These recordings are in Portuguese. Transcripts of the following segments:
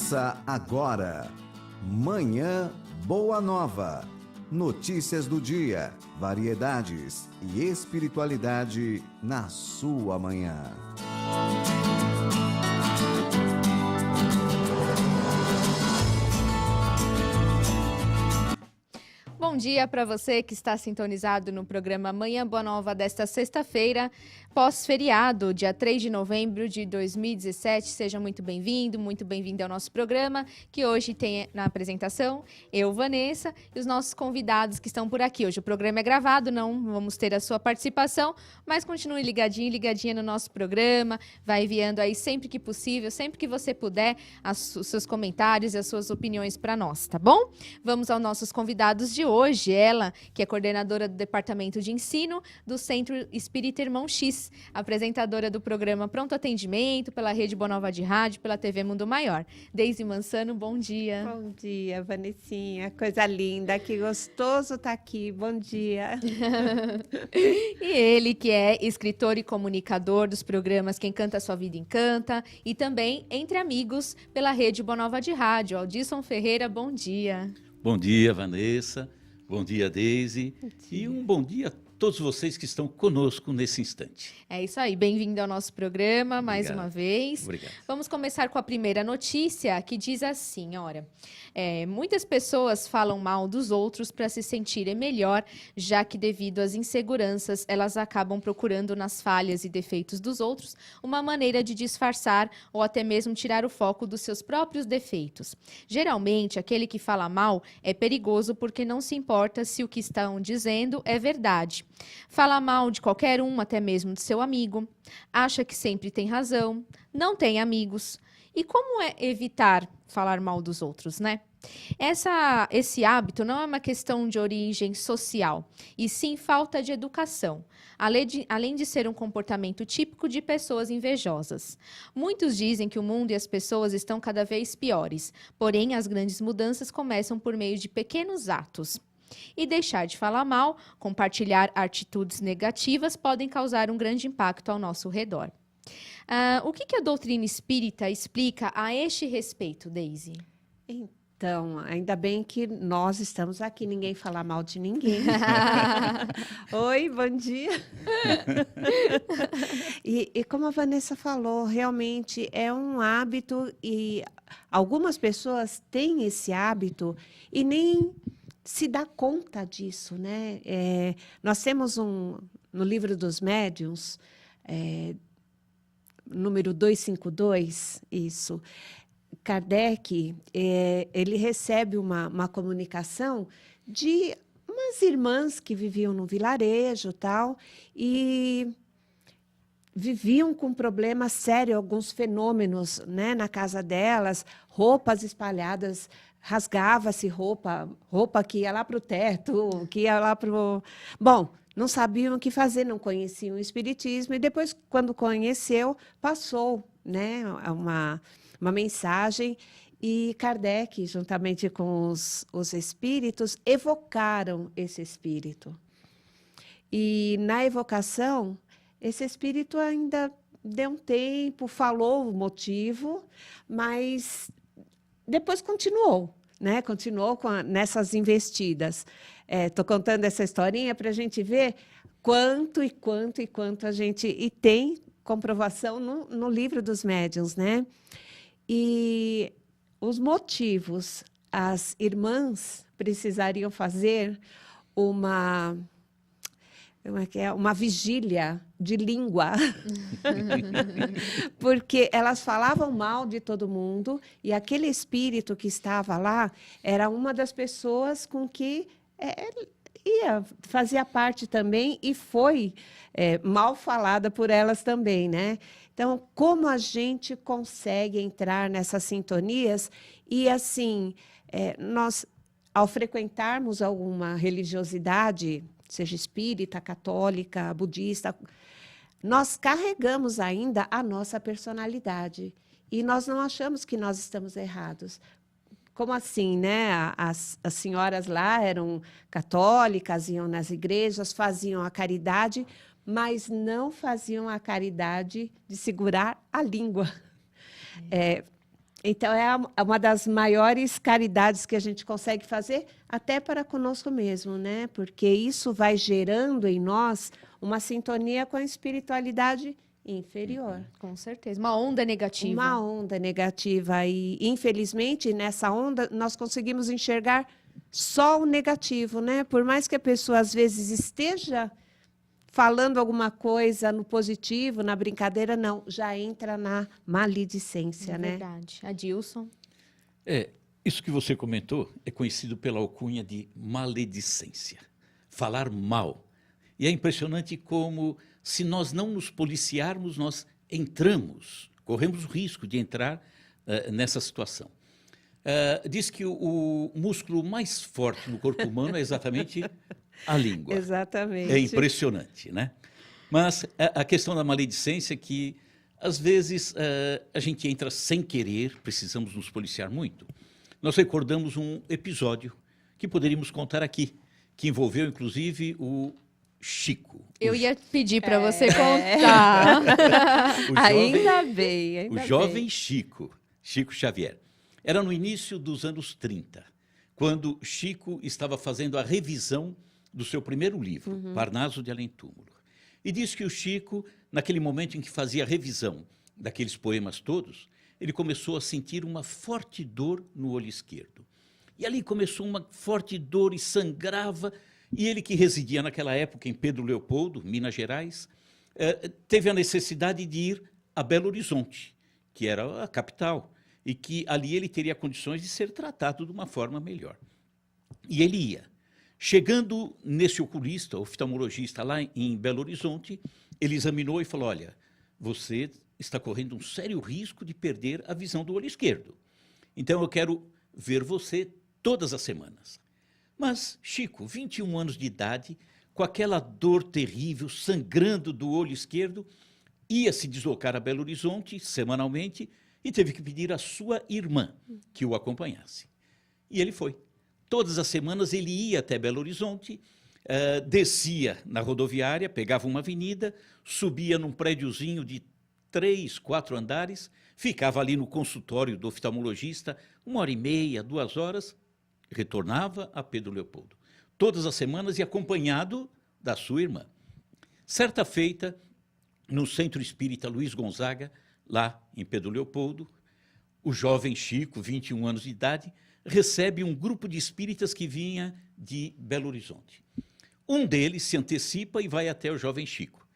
Começa agora. Manhã Boa Nova. Notícias do dia, variedades e espiritualidade na sua manhã. Bom dia para você que está sintonizado no programa Manhã Boa Nova desta sexta-feira, pós-feriado, dia 3 de novembro de 2017. Seja muito bem-vindo ao nosso programa, que hoje tem na apresentação eu, Vanessa, e os nossos convidados que estão por aqui. Hoje o programa é gravado, não vamos ter a sua participação, mas continue ligadinha no nosso programa, vai enviando aí sempre que possível, sempre que você puder, os seus comentários e as suas opiniões para nós, tá bom? Vamos aos nossos convidados de hoje, ela, que é coordenadora do Departamento de Ensino do Centro Espírita Irmão X, apresentadora do programa Pronto Atendimento, pela Rede Boa Nova de Rádio, pela TV Mundo Maior. Deise Mansano, bom dia. Bom dia, Vanessinha, coisa linda, que gostoso estar aqui, bom dia. E ele, que é escritor e comunicador dos programas Quem Canta Sua Vida Encanta, e também Entre Amigos, pela Rede Boa Nova de Rádio. Aldisson Ferreira, bom dia. Bom dia, Vanessa. Bom dia, Deise. E um bom dia a todos vocês que estão conosco nesse instante. É isso aí, bem-vindo ao nosso programa mais uma vez. Obrigado. Vamos começar com a primeira notícia, que diz assim, olha, muitas pessoas falam mal dos outros para se sentirem melhor, já que devido às inseguranças, elas acabam procurando nas falhas e defeitos dos outros uma maneira de disfarçar ou até mesmo tirar o foco dos seus próprios defeitos. Geralmente, aquele que fala mal é perigoso porque não se importa se o que estão dizendo é verdade. Fala mal de qualquer um, até mesmo de seu amigo, acha que sempre tem razão, não tem amigos. E como é evitar falar mal dos outros, né? Esse hábito não é uma questão de origem social, e sim falta de educação, além de ser um comportamento típico de pessoas invejosas. Muitos dizem que o mundo e as pessoas estão cada vez piores, porém as grandes mudanças começam por meio de pequenos atos. E deixar de falar mal, compartilhar atitudes negativas podem causar um grande impacto ao nosso redor. O que a doutrina espírita explica a este respeito, Deise? Então, ainda bem que nós estamos aqui, ninguém fala mal de ninguém. Oi, bom dia. E como a Vanessa falou, realmente é um hábito e algumas pessoas têm esse hábito e nem se dá conta disso, né? Nós temos no livro dos médiuns, número 252, isso, Kardec, ele recebe uma comunicação de umas irmãs que viviam no vilarejo tal, e viviam com problemas sérios, alguns fenômenos, né, na casa delas, roupas espalhadas, rasgava-se roupa que ia lá para o teto, que ia lá para o... Bom, não sabiam o que fazer, não conheciam o espiritismo, e depois, quando conheceu, passou, né, uma mensagem, e Kardec, juntamente com os espíritos, evocaram esse espírito. E, na evocação, esse espírito ainda deu um tempo, falou o motivo, mas depois continuou, né? Continuou nessas investidas. Estou contando essa historinha para a gente ver quanto a gente... E tem comprovação no livro dos médiuns, né? E os motivos, as irmãs precisariam fazer uma vigília de língua, porque elas falavam mal de todo mundo, e aquele espírito que estava lá era uma das pessoas com que fazia parte também, e foi mal falada por elas também, né? Então, como a gente consegue entrar nessas sintonias e, assim, nós, ao frequentarmos alguma religiosidade, seja espírita, católica, budista, nós carregamos ainda a nossa personalidade e nós não achamos que nós estamos errados. Como assim, né? As senhoras lá eram católicas, iam nas igrejas, faziam a caridade, mas não faziam a caridade de segurar a língua. Então, uma das maiores caridades que a gente consegue fazer, até para conosco mesmo, né? Porque isso vai gerando em nós uma sintonia com a espiritualidade inferior. Com certeza. Uma onda negativa. Uma onda negativa. E, infelizmente, nessa onda, nós conseguimos enxergar só o negativo, né? Por mais que a pessoa, às vezes, esteja falando alguma coisa no positivo, na brincadeira, não. Já entra na maledicência, né? Verdade. Adilson. Isso que você comentou é conhecido pela alcunha de maledicência. Falar mal. E é impressionante como, se nós não nos policiarmos, nós corremos o risco de entrar nessa situação. Diz que o músculo mais forte no corpo humano é exatamente a língua. Exatamente. É impressionante, né? Mas a questão da maledicência é que, às vezes, a gente entra sem querer, precisamos nos policiar muito. Nós recordamos um episódio que poderíamos contar aqui, que envolveu, inclusive, o Chico. Eu ia pedir para você contar. Ainda bem. O jovem Chico Xavier. Era no início dos anos 30, quando Chico estava fazendo a revisão do seu primeiro livro, Parnaso de Além-Túmulo. E diz que o Chico, naquele momento em que fazia a revisão daqueles poemas todos, ele começou a sentir uma forte dor no olho esquerdo. E ali começou uma forte dor e sangrava. E ele, que residia naquela época em Pedro Leopoldo, Minas Gerais, teve a necessidade de ir a Belo Horizonte, que era a capital, e que ali ele teria condições de ser tratado de uma forma melhor. E ele ia. Chegando nesse oculista, oftalmologista, lá em Belo Horizonte, ele examinou e falou: olha, você está correndo um sério risco de perder a visão do olho esquerdo. Então, eu quero ver você todas as semanas. Mas Chico, 21 anos de idade, com aquela dor terrível, sangrando do olho esquerdo, ia se deslocar a Belo Horizonte semanalmente e teve que pedir à sua irmã que o acompanhasse. E ele foi. Todas as semanas ele ia até Belo Horizonte, descia na rodoviária, pegava uma avenida, subia num prédiozinho de 3, 4 andares, ficava ali no consultório do oftalmologista 1h30, 2 horas, retornava a Pedro Leopoldo. Todas as semanas e acompanhado da sua irmã. Certa feita, no Centro Espírita Luiz Gonzaga, lá em Pedro Leopoldo, o jovem Chico, 21 anos de idade, recebe um grupo de espíritas que vinha de Belo Horizonte. Um deles se antecipa e vai até o jovem Chico.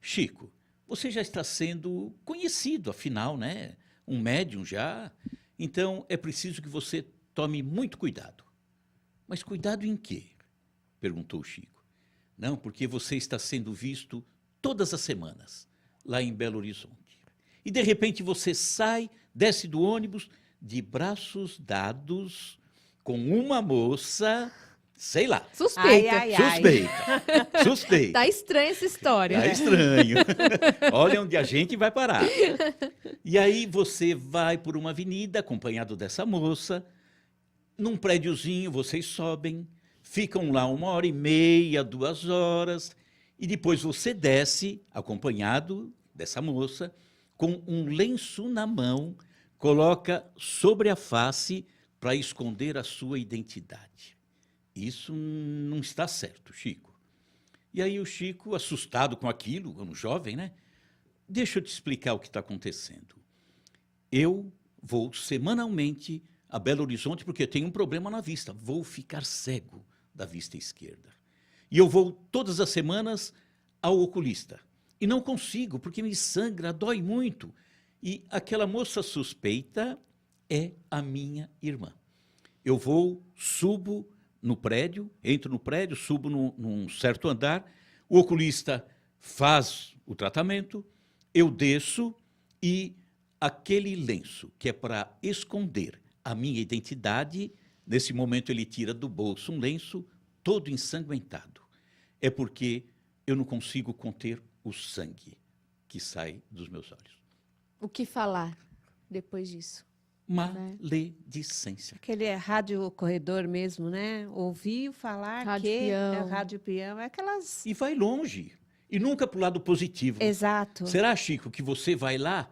Chico, você já está sendo conhecido, afinal, né? Um médium já. Então, é preciso que você tome muito cuidado. Mas cuidado em quê? Perguntou o Chico. Não, porque você está sendo visto todas as semanas, lá em Belo Horizonte. E, de repente, você sai, desce do ônibus, de braços dados, com uma moça, sei lá. Suspeita. Suspeita. Tá estranha essa história. Tá estranho. Olha onde a gente vai parar. E aí você vai por uma avenida, acompanhado dessa moça, num prédiozinho, vocês sobem, ficam lá 1h30, 2 horas, e depois você desce, acompanhado dessa moça, com um lenço na mão, coloca sobre a face para esconder a sua identidade. Isso não está certo, Chico. E aí o Chico, assustado com aquilo, um jovem, né? Deixa eu te explicar o que está acontecendo. Eu vou semanalmente a Belo Horizonte porque eu tenho um problema na vista. Vou ficar cego da vista esquerda. E eu vou todas as semanas ao oculista. E não consigo, porque me sangra, dói muito. E aquela moça suspeita é a minha irmã. Eu vou, subo no prédio, entro no prédio, subo num certo andar, o oculista faz o tratamento, eu desço e aquele lenço que é para esconder a minha identidade, nesse momento ele tira do bolso um lenço todo ensanguentado. É porque eu não consigo conter o sangue que sai dos meus olhos. O que falar depois disso? Maledicência. Aquele rádio corredor mesmo, né? Ouviu falar Rádio que peão. é o rádio peão, é aquelas... E vai longe. E nunca para o lado positivo. Exato. Será, Chico, que você vai lá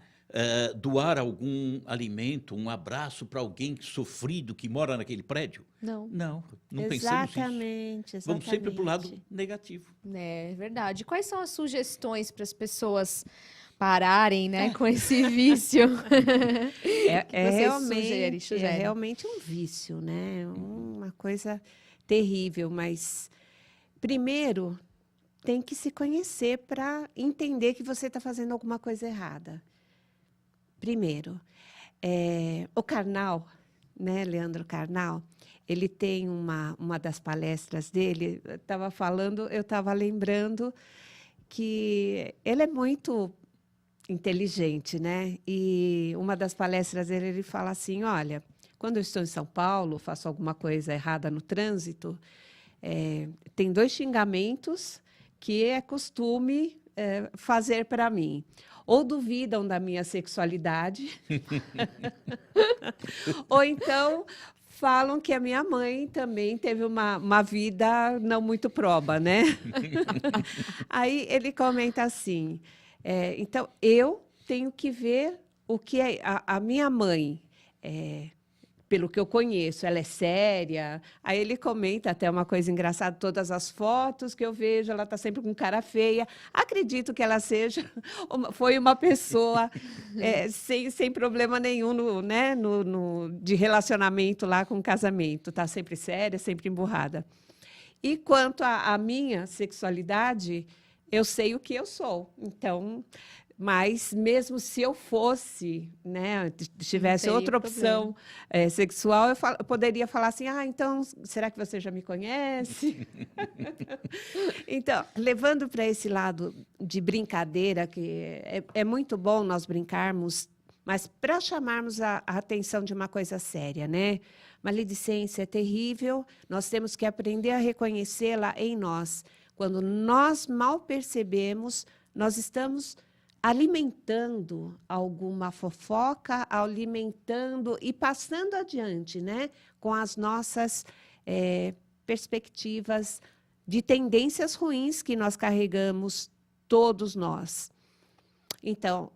doar algum alimento, um abraço para alguém sofrido que mora naquele prédio? Não. Não, não pensamos nisso. Exatamente. Vamos sempre para o lado negativo. É verdade. Quais são as sugestões para as pessoas pararem, né, com esse vício? É sugere? realmente um vício, né? Uma coisa terrível, mas primeiro tem que se conhecer para entender que você está fazendo alguma coisa errada. Primeiro, o Karnal, né, Leandro Carnal, ele tem uma das palestras dele, eu estava lembrando que ele é muito inteligente, né? E uma das palestras dele, ele fala assim, olha, quando eu estou em São Paulo, faço alguma coisa errada no trânsito, tem 2 xingamentos que é costume fazer para mim. Ou duvidam da minha sexualidade, ou então falam que a minha mãe também teve uma vida não muito proba, né? Aí ele comenta assim, então eu tenho que ver o que a minha mãe, pelo que eu conheço, ela é séria. Aí ele comenta até uma coisa engraçada, todas as fotos que eu vejo, ela está sempre com cara feia. Acredito que ela foi uma pessoa sem problema nenhum né, de relacionamento lá com o casamento. Está sempre séria, sempre emburrada. E quanto à minha sexualidade, eu sei o que eu sou. Então, mas mesmo se eu fosse, né, tivesse outra opção sexual, eu poderia falar assim, então, será que você já me conhece? Então, levando para esse lado de brincadeira, que é muito bom nós brincarmos, mas para chamarmos a atenção de uma coisa séria, né? Maledicência é terrível, nós temos que aprender a reconhecê-la em nós. Quando nós mal percebemos, nós estamos alimentando alguma fofoca, alimentando e passando adiante, né, com as nossas perspectivas de tendências ruins que nós carregamos, todos nós. Então,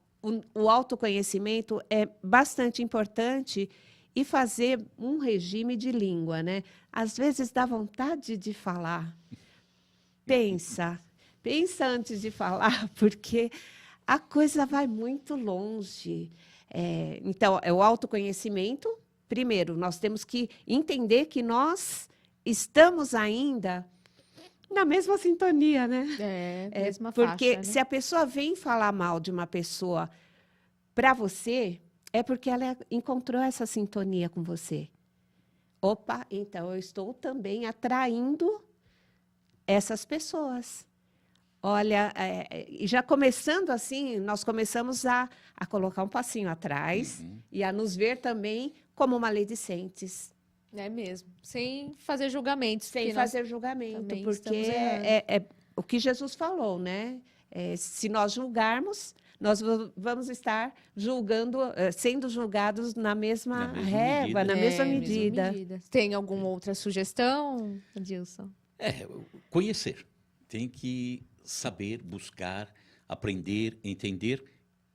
o autoconhecimento é bastante importante e fazer um regime de língua, né? Às vezes dá vontade de falar. Pensa antes de falar, porque a coisa vai muito longe. Então, é o autoconhecimento. Primeiro, nós temos que entender que nós estamos ainda na mesma sintonia, né? Mesma porque faixa, né? se a pessoa vem falar mal de uma pessoa para você, é porque ela encontrou essa sintonia com você. Opa, então eu estou também atraindo essas pessoas. Olha, já começando assim, nós começamos a colocar um passinho atrás e a nos ver também como maledicentes. É mesmo. Sem fazer julgamentos. Sem fazer julgamento, também porque estamos errando. é o que Jesus falou, né? Se nós julgarmos, nós vamos estar julgando, sendo julgados na mesma régua, na mesma medida. Tem alguma outra sugestão, Adilson? Conhecer. Tem que saber, buscar, aprender, entender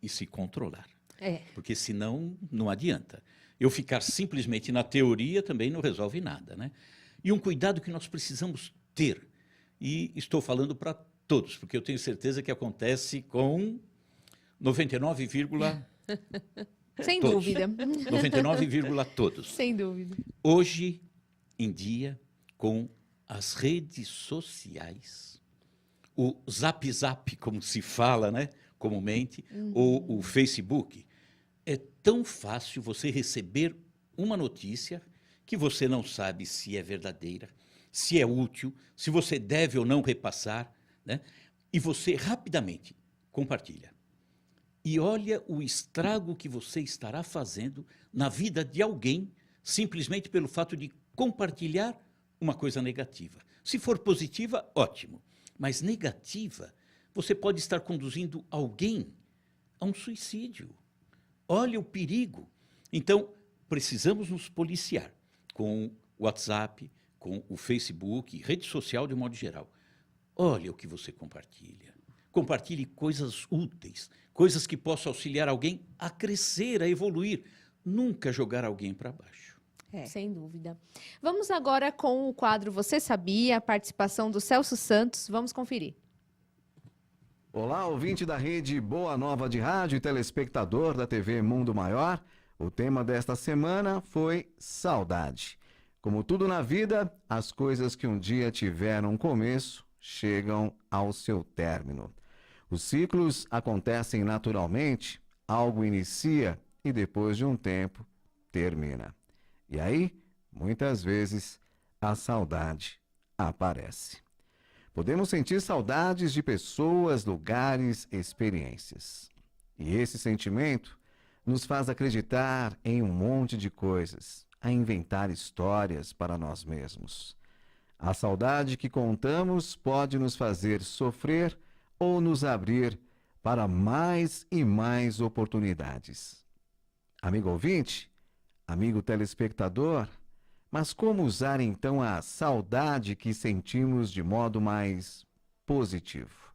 e se controlar. Porque senão não adianta. Eu ficar simplesmente na teoria também não resolve nada, né? E um cuidado que nós precisamos ter, e estou falando para todos, porque eu tenho certeza que acontece com 99, Sem todos. dúvida. 99, todos. Sem dúvida. Hoje em dia, com as redes sociais, o Zap Zap, como se fala, né, comumente, ou o Facebook, é tão fácil você receber uma notícia que você não sabe se é verdadeira, se é útil, se você deve ou não repassar, né? E você rapidamente compartilha. E olha o estrago que você estará fazendo na vida de alguém simplesmente pelo fato de compartilhar uma coisa negativa. Se for positiva, ótimo. Mas negativa, você pode estar conduzindo alguém a um suicídio. Olha o perigo. Então, precisamos nos policiar com o WhatsApp, com o Facebook, rede social de um modo geral. Olha o que você compartilha. Compartilhe coisas úteis, coisas que possam auxiliar alguém a crescer, a evoluir. Nunca jogar alguém para baixo. Sem dúvida. Vamos agora com o quadro Você Sabia? A participação do Celso Santos. Vamos conferir. Olá, ouvinte da rede Boa Nova de Rádio e telespectador da TV Mundo Maior. O tema desta semana foi saudade. Como tudo na vida, as coisas que um dia tiveram começo chegam ao seu término. Os ciclos acontecem naturalmente, algo inicia e depois de um tempo termina. E aí, muitas vezes, a saudade aparece. Podemos sentir saudades de pessoas, lugares, experiências. E esse sentimento nos faz acreditar em um monte de coisas, a inventar histórias para nós mesmos. A saudade que contamos pode nos fazer sofrer ou nos abrir para mais e mais oportunidades. Amigo ouvinte, amigo telespectador, mas como usar então a saudade que sentimos de modo mais positivo?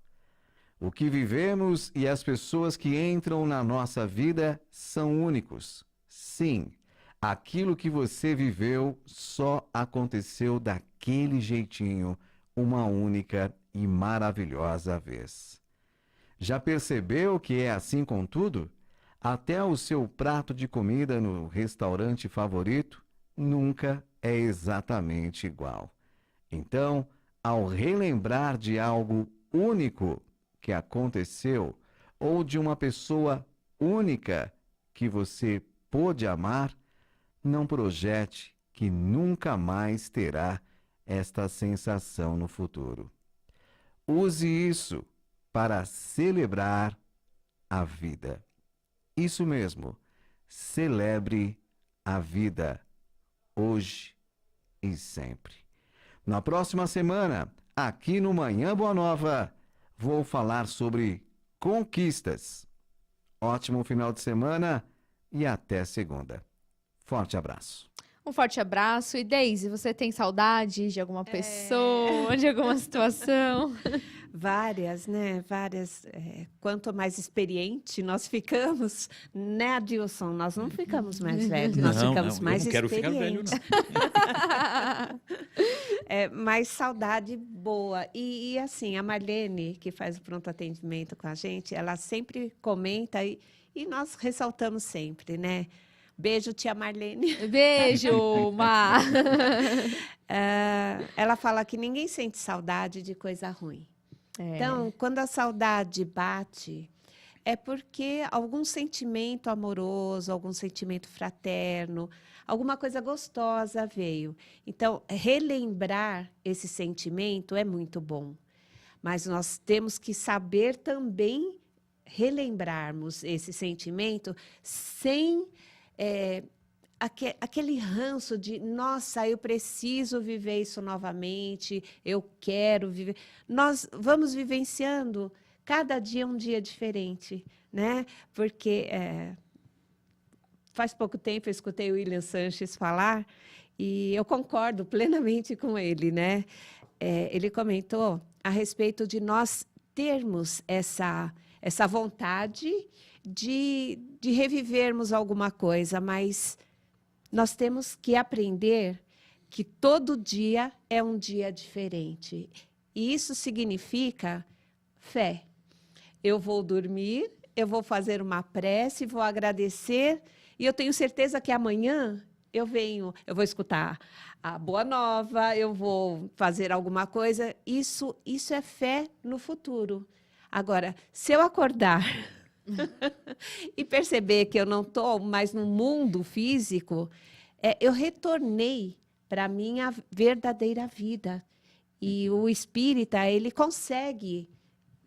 O que vivemos e as pessoas que entram na nossa vida são únicos. Sim, aquilo que você viveu só aconteceu daquele jeitinho, uma única e maravilhosa vez. Já percebeu que é assim com tudo? Até o seu prato de comida no restaurante favorito nunca é exatamente igual. Então, ao relembrar de algo único que aconteceu ou de uma pessoa única que você pôde amar, não projete que nunca mais terá esta sensação no futuro. Use isso para celebrar a vida. Isso mesmo, celebre a vida, hoje e sempre. Na próxima semana, aqui no Manhã Boa Nova, vou falar sobre conquistas. Ótimo final de semana e até segunda. Forte abraço. Um forte abraço. E Deise, você tem saudade de alguma pessoa, de alguma situação? Várias, né? Várias. Quanto mais experiente nós ficamos, né, Adilson? Nós não ficamos mais velhos, nós ficamos mais eu não quero ficar velho, experientes. não. Mais saudade boa. E assim, a Marlene, que faz o pronto atendimento com a gente, ela sempre comenta e nós ressaltamos sempre, né? Beijo, tia Marlene. Beijo, Mar. Ela fala que ninguém sente saudade de coisa ruim. Então, quando a saudade bate, é porque algum sentimento amoroso, algum sentimento fraterno, alguma coisa gostosa veio. Então, relembrar esse sentimento é muito bom. Mas nós temos que saber também relembrarmos esse sentimento sem aquele ranço de, nossa, eu preciso viver isso novamente, eu quero viver. Nós vamos vivenciando cada dia um dia diferente, né? Porque faz pouco tempo eu escutei o William Sanches falar e eu concordo plenamente com ele, né? Ele comentou a respeito de nós termos essa vontade de revivermos alguma coisa, mas nós temos que aprender que todo dia é um dia diferente. E isso significa fé. Eu vou dormir, eu vou fazer uma prece, vou agradecer, e eu tenho certeza que amanhã eu vou escutar a Boa Nova, eu vou fazer alguma coisa. Isso é fé no futuro. Agora, se eu acordar e perceber que eu não estou mais no mundo físico, eu retornei para a minha verdadeira vida. E o espírita, ele consegue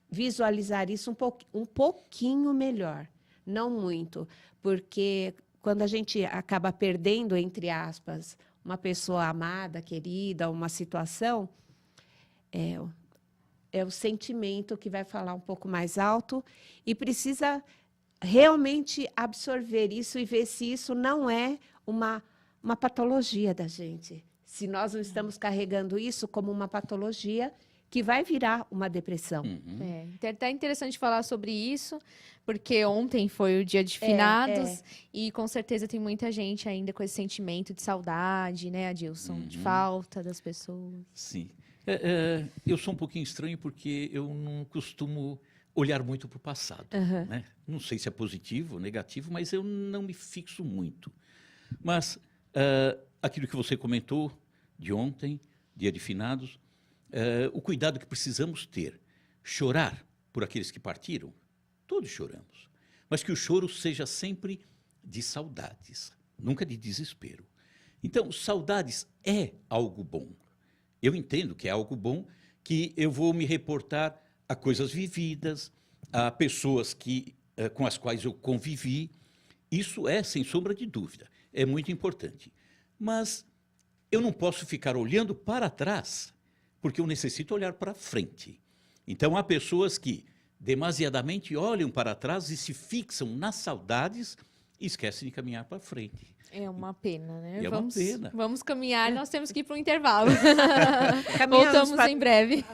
visualizar isso um pouquinho melhor, não muito, porque quando a gente acaba perdendo, entre aspas, uma pessoa amada, querida, uma situação, é o sentimento que vai falar um pouco mais alto e precisa realmente absorver isso e ver se isso não é uma patologia da gente. Se nós não estamos carregando isso como uma patologia que vai virar uma depressão. Então, tá interessante falar sobre isso, porque ontem foi o dia de finados e com certeza tem muita gente ainda com esse sentimento de saudade, né, Adilson? De falta das pessoas. Sim. Eu sou um pouquinho estranho porque eu não costumo olhar muito para o passado. Né? Não sei se é positivo ou negativo, mas eu não me fixo muito. Mas aquilo que você comentou de ontem, dia de finados, o cuidado que precisamos ter. Chorar por aqueles que partiram, todos choramos. Mas que o choro seja sempre de saudades, nunca de desespero. Então, saudades é algo bom. Eu entendo que é algo bom, que eu vou me reportar a coisas vividas, a pessoas com as quais eu convivi. Isso é, sem sombra de dúvida, é muito importante. Mas eu não posso ficar olhando para trás, porque eu necessito olhar para frente. Então, há pessoas que demasiadamente olham para trás e se fixam nas saudades e esquecem de caminhar para frente. É uma pena, né? É uma pena. Vamos caminhar, nós temos que ir para um intervalo. Caminhamos Voltamos em breve.